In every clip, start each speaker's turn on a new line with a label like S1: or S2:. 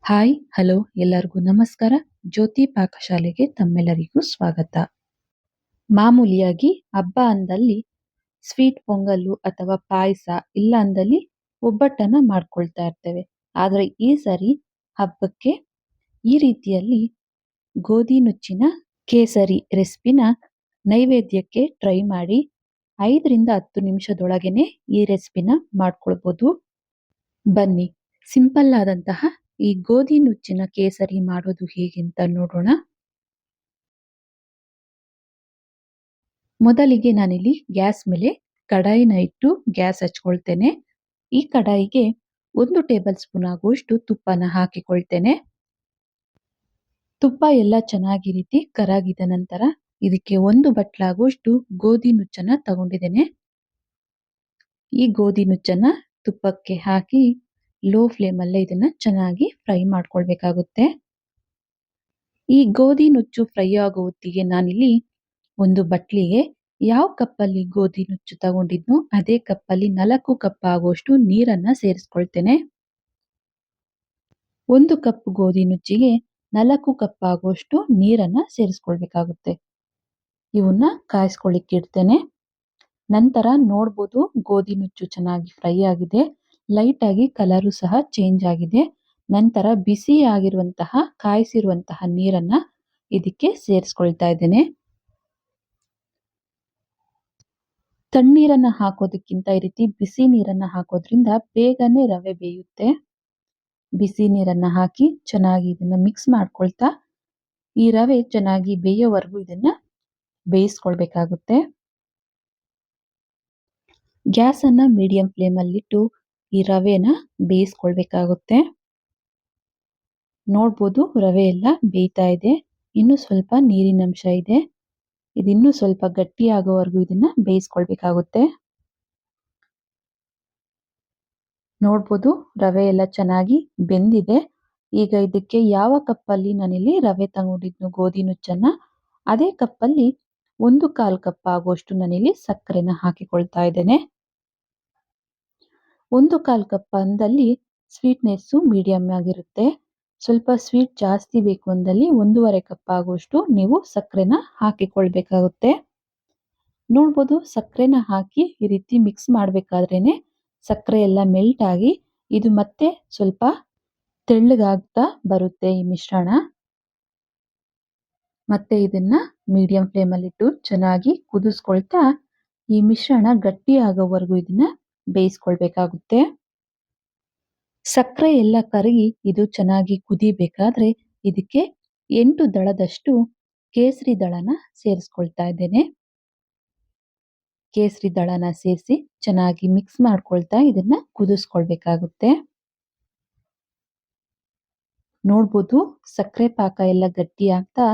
S1: Hi, hello ಎಲ್ಲರಿಗೂ ನಮಸ್ಕಾರ. ಜ್ಯೋತಿ ಪಾಕಶಾಲೆಗೆ ತಮ್ಮೆಲ್ಲರಿಗೂ ಸ್ವಾಗತ. ಮಾಮೂಲಿಯಾಗಿ ಹಬ್ಬ ಅಂದಲ್ಲಿ ಸ್ವೀಟ್ ಪೊಂಗಲ್ಲು ಅಥವಾ ಪಾಯಸ ಇಲ್ಲ ಅಂದಲ್ಲಿ ಒಬ್ಬಟ್ಟನ್ನ ಮಾಡ್ಕೊಳ್ತಾ ಇರ್ತೇವೆ. ಆದರೆ ಈ ಸರಿ ಹಬ್ಬಕ್ಕೆ ಈ ರೀತಿಯಲ್ಲಿ ಗೋಧಿ ನುಚ್ಚಿನ ಕೇಸರಿ ರೆಸಿಪಿನ ನೈವೇದ್ಯಕ್ಕೆ ಟ್ರೈ ಮಾಡಿ 5ರಿಂದ 10 ನಿಮಿಷದೊಳಗೇನೆ ಈ ರೆಸಿಪಿನ ಮಾಡ್ಕೊಳ್ಬೋದು. ಬನ್ನಿ, ಸಿಂಪಲ್ ಆದಂತಹ ಈ ಗೋಧಿ ನುಚ್ಚಿನ ಕೇಸರಿ ಮಾಡೋದು ಹೇಗೆ ಅಂತ ನೋಡೋಣ. ಮೊದಲಿಗೆ ನಾನಿಲ್ಲಿ ಗ್ಯಾಸ್ ಮೇಲೆ ಕಡಾಯಿನ ಇಟ್ಟು ಗ್ಯಾಸ್ ಹಚ್ಕೊಳ್ತೇನೆ. ಈ ಕಡಾಯಿಗೆ 1 ಟೇಬಲ್ ಸ್ಪೂನ್ ಆಗುವಷ್ಟು ತುಪ್ಪನ ಹಾಕಿಕೊಳ್ತೇನೆ. ತುಪ್ಪ ಎಲ್ಲ ಚೆನ್ನಾಗಿ ರೀತಿ ಕರಗಿದ ನಂತರ ಇದಕ್ಕೆ 1 ಬಟ್ಲಾಗುವಷ್ಟು ಗೋಧಿ ನುಚ್ಚನ್ನ ತಗೊಂಡಿದ್ದೇನೆ. ಈ ಗೋಧಿ ನುಚ್ಚನ್ನ ತುಪ್ಪಕ್ಕೆ ಹಾಕಿ ಲೋ ಫ್ಲೇಮ್ ಅಲ್ಲೇ ಇದನ್ನ ಚೆನ್ನಾಗಿ ಫ್ರೈ ಮಾಡ್ಕೊಳ್ಬೇಕಾಗುತ್ತೆ. ಈ ಗೋಧಿ ನುಚ್ಚು ಫ್ರೈ ಆಗೋ ಹೊತ್ತಿಗೆ ನಾನಿಲ್ಲಿ 1 ಬಟ್ಲಿಗೆ ಯಾವ ಕಪ್ಪಲ್ಲಿ ಗೋಧಿ ನುಚ್ಚು ತಗೊಂಡಿದ್ನೋ ಅದೇ ಕಪ್ಪಲ್ಲಿ 4 ಕಪ್ ಆಗುವಷ್ಟು ನೀರನ್ನ ಸೇರಿಸ್ಕೊಳ್ತೇನೆ. 1 ಕಪ್ ಗೋಧಿ ನುಚ್ಚಿಗೆ 4 ಕಪ್ ಆಗುವಷ್ಟು ನೀರನ್ನ ಸೇರಿಸ್ಕೊಳ್ಬೇಕಾಗುತ್ತೆ. ಇವನ್ನ ಕಾಯಿಸ್ಕೊಳ್ಳಿಕ್ಕೆ ಇಡ್ತೇನೆ. ನಂತರ ನೋಡ್ಬೋದು ಗೋಧಿ ನುಚ್ಚು ಚೆನ್ನಾಗಿ ಫ್ರೈ ಆಗಿದೆ. ಲೈಟ್ ಆಗಿ ಕಲರು ಸಹ ಚೇಂಜ್ ಆಗಿದೆ. ನಂತರ ಬಿಸಿ ಆಗಿರುವಂತಹ ಕಾಯಿಸಿರುವಂತಹ ನೀರನ್ನ ಇದಕ್ಕೆ ಸೇರಿಸ್ಕೊಳ್ತಾ ಇದ್ದೇನೆ. ತಣ್ಣೀರನ್ನ ಹಾಕೋದಕ್ಕಿಂತ ಈ ರೀತಿ ಬಿಸಿ ನೀರನ್ನ ಹಾಕೋದ್ರಿಂದ ಬೇಗನೆ ರವೆ ಬೇಯುತ್ತೆ. ಬಿಸಿ ನೀರನ್ನ ಹಾಕಿ ಚೆನ್ನಾಗಿ ಇದನ್ನ ಮಿಕ್ಸ್ ಮಾಡ್ಕೊಳ್ತಾ ಈ ರವೆ ಚೆನ್ನಾಗಿ ಬೇಯೋವರೆಗೂ ಇದನ್ನ ಬೇಯಿಸ್ಕೊಳ್ಬೇಕಾಗುತ್ತೆ. ಗ್ಯಾಸ್ ಅನ್ನ ಮೀಡಿಯಂ ಫ್ಲೇಮ್ ಅಲ್ಲಿಟ್ಟು ಈ ರವೆನ ಬೇಯಿಸ್ಕೊಳ್ಬೇಕಾಗುತ್ತೆ. ನೋಡ್ಬೋದು ರವೆ ಎಲ್ಲ ಬೇಯ್ತಾ ಇದೆ. ಇನ್ನು ಸ್ವಲ್ಪ ನೀರಿನ ಅಂಶ ಇದೆ. ಇದಿನ್ನೂ ಸ್ವಲ್ಪ ಗಟ್ಟಿ ಆಗೋವರೆಗೂ ಇದನ್ನ ಬೇಯಿಸ್ಕೊಳ್ಬೇಕಾಗುತ್ತೆ. ನೋಡ್ಬೋದು ರವೆ ಎಲ್ಲ ಚೆನ್ನಾಗಿ ಬೆಂದಿದೆ. ಈಗ ಇದಕ್ಕೆ ಯಾವ ಕಪ್ಪಲ್ಲಿ ನಾನಿಲ್ಲಿ ರವೆ ತಗೊಂಡಿದ್ನು ಗೋಧಿ ನುಚ್ಚನ್ನ ಅದೇ ಕಪ್ಪಲ್ಲಿ 1/4 ಕಪ್ ಆಗುವಷ್ಟು ನಾನಿಲ್ಲಿ ಸಕ್ಕರೆನ ಹಾಕಿಕೊಳ್ತಾ ಇದ್ದೇನೆ. 1/4 ಕಪ್ ಅಂದಲ್ಲಿ ಸ್ವೀಟ್ನೆಸ್ಸು ಮೀಡಿಯಂ ಆಗಿರುತ್ತೆ. ಸ್ವಲ್ಪ ಸ್ವೀಟ್ ಜಾಸ್ತಿ ಬೇಕು ಅಂದಲ್ಲಿ 1/2 ಕಪ್ ಆಗುವಷ್ಟು ನೀವು ಸಕ್ಕರೆನ ಹಾಕಿಕೊಳ್ಬೇಕಾಗುತ್ತೆ. ನೋಡ್ಬೋದು ಸಕ್ಕರೆನ ಹಾಕಿ ಈ ರೀತಿ ಮಿಕ್ಸ್ ಮಾಡ್ಬೇಕಾದ್ರೇನೆ ಸಕ್ಕರೆ ಎಲ್ಲ ಮೆಲ್ಟ್ ಆಗಿ ಇದು ಮತ್ತೆ ಸ್ವಲ್ಪ ತೆಳ್ಳಗಾಗ್ತಾ ಬರುತ್ತೆ ಈ ಮಿಶ್ರಣ. ಮತ್ತೆ ಇದನ್ನ ಮೀಡಿಯಂ ಫ್ಲೇಮ್ ಅಲ್ಲಿ ಇಟ್ಟು ಚೆನ್ನಾಗಿ ಕುದಿಸ್ಕೊಳ್ತಾ ಈ ಮಿಶ್ರಣ ಗಟ್ಟಿ ಆಗೋವರೆಗೂ ಇದನ್ನ ಬೇಯಿಸ್ಕೊಳ್ಬೇಕಾಗುತ್ತೆ. ಸಕ್ಕರೆ ಎಲ್ಲ ಕರಗಿ ಇದು ಚೆನ್ನಾಗಿ ಕುದಿಬೇಕಾದ್ರೆ ಇದಕ್ಕೆ 8 ದಳದಷ್ಟು ಕೇಸರಿ ದಳನ ಸೇರಿಸ್ಕೊಳ್ತಾ ಇದ್ದೇನೆ. ಕೇಸರಿ ದಳನ ಸೇರಿಸಿ ಚೆನ್ನಾಗಿ ಮಿಕ್ಸ್ ಮಾಡ್ಕೊಳ್ತಾ ಇದನ್ನ ಕುದಿಸ್ಕೊಳ್ಬೇಕಾಗುತ್ತೆ. ನೋಡ್ಬೋದು ಸಕ್ಕರೆ ಪಾಕ ಎಲ್ಲ ಗಟ್ಟಿ ಆಗ್ತಾ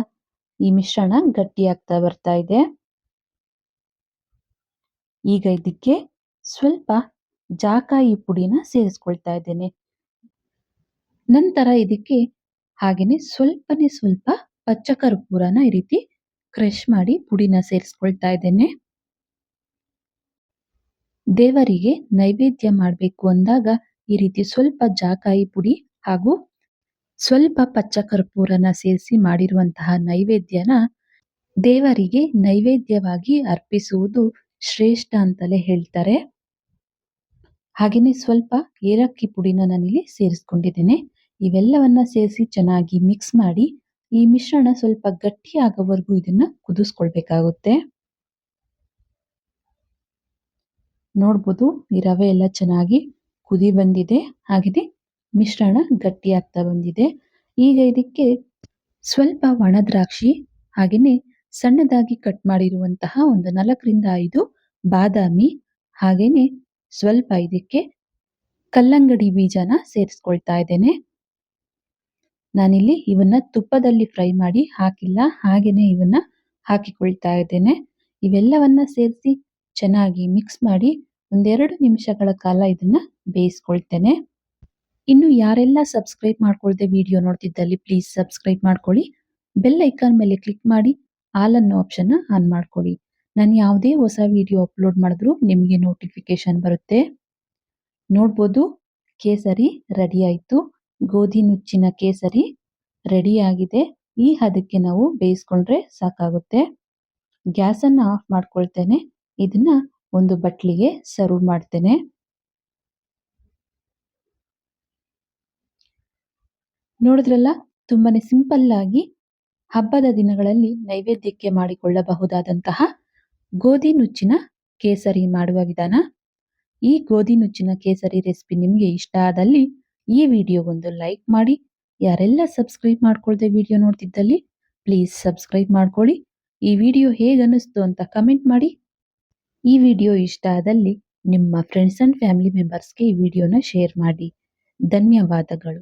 S1: ಈ ಮಿಶ್ರಣ ಗಟ್ಟಿ ಆಗ್ತಾ ಬರ್ತಾ ಇದೆ. ಈಗ ಇದಕ್ಕೆ ಸ್ವಲ್ಪ ಜಾಕಾಯಿ ಪುಡಿನ ಸೇರಿಸ್ಕೊಳ್ತಾ ಇದ್ದೇನೆ. ನಂತರ ಇದಕ್ಕೆ ಹಾಗೇನೆ ಸ್ವಲ್ಪ ಪಚ್ಚ ಕರ್ಪೂರನ ಈ ರೀತಿ ಕ್ರಷ್ ಮಾಡಿ ಪುಡಿನ ಸೇರಿಸ್ಕೊಳ್ತಾ ಇದ್ದೇನೆ. ದೇವರಿಗೆ ನೈವೇದ್ಯ ಮಾಡಬೇಕು ಅಂದಾಗ ಈ ರೀತಿ ಸ್ವಲ್ಪ ಜಾಕಾಯಿ ಪುಡಿ ಹಾಗೂ ಸ್ವಲ್ಪ ಪಚ್ಚ ಕರ್ಪೂರನ ಸೇರಿಸಿ ಮಾಡಿರುವಂತಹ ನೈವೇದ್ಯನ ದೇವರಿಗೆ ನೈವೇದ್ಯವಾಗಿ ಅರ್ಪಿಸುವುದು ಶ್ರೇಷ್ಠ ಅಂತಲೇ ಹೇಳ್ತಾರೆ. ಹಾಗೇನೆ ಸ್ವಲ್ಪ ಏಲಕ್ಕಿ ಪುಡಿನ ನಾನಿಲ್ಲಿ ಸೇರಿಸ್ಕೊಂಡಿದ್ದೇನೆ. ಇವೆಲ್ಲವನ್ನ ಸೇರಿಸಿ ಚೆನ್ನಾಗಿ ಮಿಕ್ಸ್ ಮಾಡಿ ಈ ಮಿಶ್ರಣ ಸ್ವಲ್ಪ ಗಟ್ಟಿ ಆಗೋವರೆಗೂ ಇದನ್ನ ಕುದಿಸ್ಕೊಳ್ಬೇಕಾಗುತ್ತೆ. ನೋಡ್ಬೋದು ಈ ರವೆ ಎಲ್ಲ ಚೆನ್ನಾಗಿ ಕುದಿ ಬಂದಿದೆ. ಹಾಗೆಯೇ ಮಿಶ್ರಣ ಗಟ್ಟಿ ಆಗ್ತಾ ಬಂದಿದೆ. ಈಗ ಇದಕ್ಕೆ ಸ್ವಲ್ಪ ಒಣ ದ್ರಾಕ್ಷಿ ಹಾಗೇನೆ ಸಣ್ಣದಾಗಿ ಕಟ್ ಮಾಡಿರುವಂತಹ ಒಂದು 4ರಿಂದ 5 ಬಾದಾಮಿ ಹಾಗೇನೆ ಸ್ವಲ್ಪ ಇದಕ್ಕೆ ಕಲ್ಲಂಗಡಿ ಬೀಜನ ಸೇರಿಸ್ಕೊಳ್ತಾ ಇದ್ದೇನೆ. ನಾನಿಲ್ಲಿ ಇವನ್ನ ತುಪ್ಪದಲ್ಲಿ ಫ್ರೈ ಮಾಡಿ ಹಾಕಿಲ್ಲ, ಹಾಗೇನೆ ಇವನ್ನ ಹಾಕಿಕೊಳ್ತಾ ಇದ್ದೇನೆ. ಇವೆಲ್ಲವನ್ನ ಸೇರಿಸಿ ಚೆನ್ನಾಗಿ ಮಿಕ್ಸ್ ಮಾಡಿ 1-2 ನಿಮಿಷಗಳ ಕಾಲ ಇದನ್ನ ಬೇಯಿಸ್ಕೊಳ್ತೇನೆ. ಇನ್ನು ಯಾರೆಲ್ಲ ಸಬ್ಸ್ಕ್ರೈಬ್ ಮಾಡ್ಕೊಳ್ದೆ ವಿಡಿಯೋ ನೋಡ್ತಿದ್ದಲ್ಲಿ ಪ್ಲೀಸ್ ಸಬ್ಸ್ಕ್ರೈಬ್ ಮಾಡ್ಕೊಳ್ಳಿ. ಬೆಲ್ ಐಕಾನ್ ಮೇಲೆ ಕ್ಲಿಕ್ ಮಾಡಿ ಆಲ್ ಅನ್ನೋ ಆಪ್ಷನ್ ಆನ್ ಮಾಡ್ಕೊಳ್ಳಿ. ನಾನು ಯಾವುದೇ ಹೊಸ ವಿಡಿಯೋ ಅಪ್ಲೋಡ್ ಮಾಡಿದ್ರು ನಿಮಗೆ ನೋಟಿಫಿಕೇಶನ್ ಬರುತ್ತೆ. ನೋಡ್ಬೋದು ಕೇಸರಿ ರೆಡಿ ಆಯ್ತು. ಗೋಧಿ ನುಚ್ಚಿನ ಕೇಸರಿ ರೆಡಿಯಾಗಿದೆ. ಈ ಹದಕ್ಕೆ ನಾವು ಬೇಯಿಸ್ಕೊಂಡ್ರೆ ಸಾಕಾಗುತ್ತೆ. ಗ್ಯಾಸನ್ನು ಆಫ್ ಮಾಡ್ಕೊಳ್ತೇನೆ. ಇದನ್ನ ಒಂದು ಬಟ್ಲಿಗೆ ಸರ್ವ್ ಮಾಡ್ತೇನೆ. ನೋಡಿದ್ರಲ್ಲ, ತುಂಬಾನೇ ಸಿಂಪಲ್ ಆಗಿ ಹಬ್ಬದ ದಿನಗಳಲ್ಲಿ ನೈವೇದ್ಯಕ್ಕೆ ಮಾಡಿಕೊಳ್ಳಬಹುದಾದಂತಹ ಗೋಧಿ ನುಚ್ಚಿನ ಕೇಸರಿ ಮಾಡುವ ವಿಧಾನ. ಈ ಗೋಧಿ ನುಚ್ಚಿನ ಕೇಸರಿ ರೆಸಿಪಿ ನಿಮಗೆ ಇಷ್ಟ ಆದಲ್ಲಿ ಈ ವಿಡಿಯೋಗೊಂದು ಲೈಕ್ ಮಾಡಿ. ಯಾರೆಲ್ಲ ಸಬ್ಸ್ಕ್ರೈಬ್ ಮಾಡ್ಕೊಳ್ದೆ ವಿಡಿಯೋ ನೋಡ್ತಿದ್ದಲ್ಲಿ ಪ್ಲೀಸ್ ಸಬ್ಸ್ಕ್ರೈಬ್ ಮಾಡ್ಕೊಳ್ಳಿ. ಈ ವಿಡಿಯೋ ಹೇಗನ್ನಿಸ್ತು ಅಂತ ಕಮೆಂಟ್ ಮಾಡಿ. ಈ ವಿಡಿಯೋ ಇಷ್ಟ ಆದಲ್ಲಿ ನಿಮ್ಮ ಫ್ರೆಂಡ್ಸ್ ಅಂಡ್ ಫ್ಯಾಮಿಲಿ ಮೆಂಬರ್ಸ್ಗೆ ಈ ವಿಡಿಯೋನ ಶೇರ್ ಮಾಡಿ. ಧನ್ಯವಾದಗಳು.